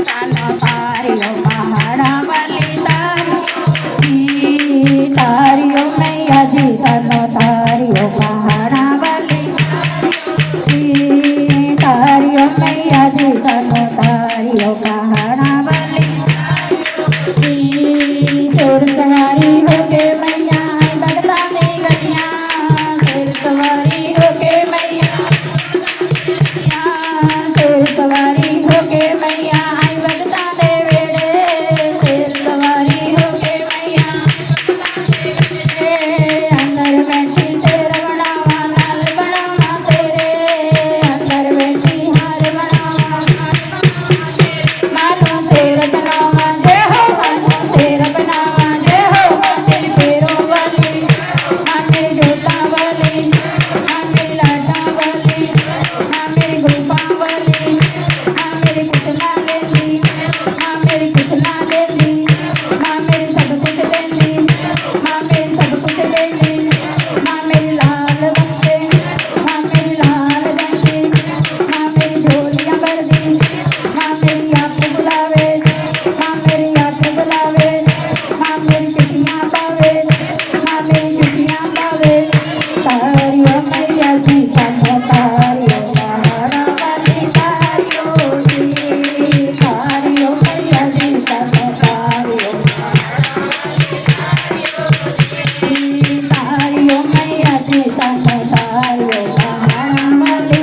સાનો તારીઓ પહાડા વાલી તારીઓ મૈયાજી સાનો તારીઓ પહાડા વાલી તારીઓ મૈયાજી સાનો તારીઓ પહાડા વાલી ચોર સવારી હોકે મૈયા બગલા ને ગલિયા ચોર સવારી હોકે મૈયા ચોર સવારી હોકે મૈયા આઈ બગલા દે વેડે ચોર સવારી હોકે મૈયા અંદર બેઠી તેર બનાવા લાલ બનાવા તેરે અંદર બેઠી હાર બનાવા માનો તેર બનાવા જય હો માનો તેર બનાવા જય હો તેરી પેરો વાલી માને જોતા વાલી માને લાડા વાલી માને ગુપા વાલી માને कितना लेती माँ मेरी कितना लेती माँ मेरी सब कुछ देती माँ मेरी सब कुछ देती माँ मेरी लाल बच्चे माँ मेरी लाल बच्चे माँ मेरी झोलियाँ भर दी माँ मेरी आँख बुलावे माँ मेरी आँख बुलावे माँ मेरी चिट्ठियाँ पावे माँ मेरी चिट्ठियाँ पावे तारियों मैया जी सानो तारियों पहाड़ा वाली तारियों जी तारियों मैया जी सानो तारियों तारियों मैया जी सानो तारियों पहाड़ा वाली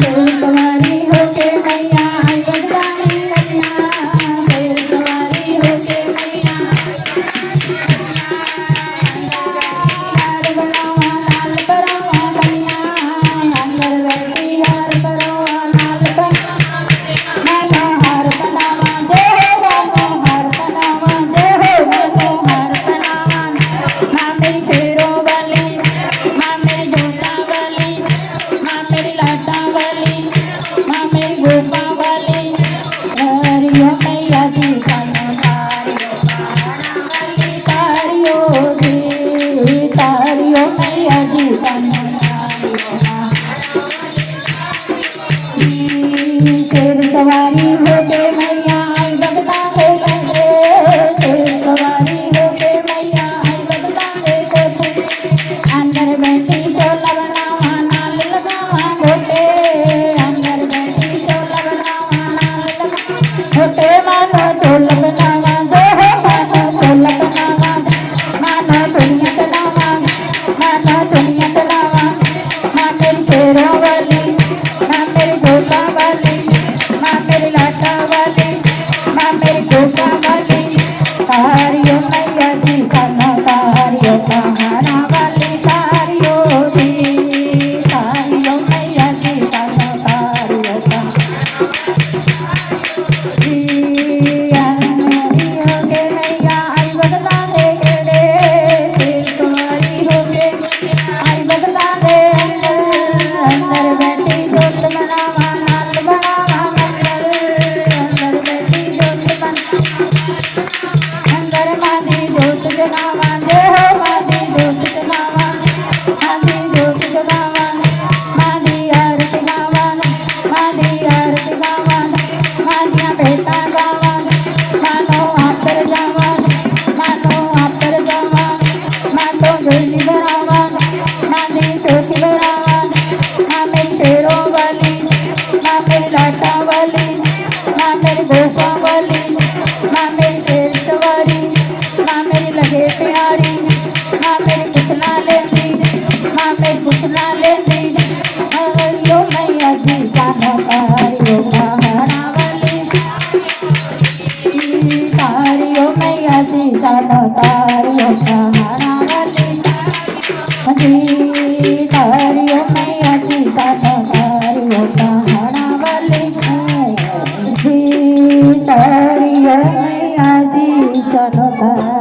चोर सवारी होके मैया आई बगदानी गलिया चोर सवारी होके मैया हार बनावा लाल बनावा गलिया अंदर बैठी हार बनावा लाल बनावा मानो हार बनावा जय हो मानो हार बनावा जय हो मानो हार बनावा माँ मेरी फेरो वाली माँ मेरी जोता वाली माँ मेरी लाटा वाली माँ मेरी गोपा वाली तारियों मैया जी सानो तारियों पहाड़ा वाली तारियों जी तारियों मैया जी सानो तारियों शेर सवारी होके मैया आई बगदा हो गए शेर सवारी होके मैया आई बगदा हो गए अंदर बैठी चोला बनावा नाल लगावा गोटे अंदर बैठी चोला बनावा नाल लगावा गोटे मानो चोल बनावा जय हो मानो चोल बनावा मानो दुनिया चलावा मानो दुनिया चलावा माँ मेरी शेरों वाली माँ मेरी गोता वाली माँ मेरी लाटा वाली माँ मेरी गोता वाली तारियों मैया जी सानो तारियों पहाड़ा वाली तारियों जी तारियों मैया जी सानो तारियों होके मैया आई बगला दे गेड़े शेर सवारी होके आई बगला दे अंदर बैठी जोत बनावा लाल बनावा अंदर बैठी जोत बनावा अंदर मानी जोत जगावा जय हो मानी जोत जगावा मानी जोत जगावा मानी आरती गावा मानी आरती गावा मानिया बेटा गावा मानो आपर जावा मानो आपर जावा मानो झोली भरावा मानी चोटी भरावा माँ मेरी शेरों वाली माँ मेरी लाटा वाली माँ मेरी गोपा वाली माँ मेरी शेर सवारी माँ मेरी लगे प्यारी माँ मेरी पुछना लेती माँ मेरी पुछना लेती तारियों मैया जी सानो तारियों पहाड़ा वाली तारियों मैया जी सानो तारियों पहाड़ा वाली तारियों मैया जी सानो तारियों पहाड़ा वाली तारियों मैया जी सानो तारियों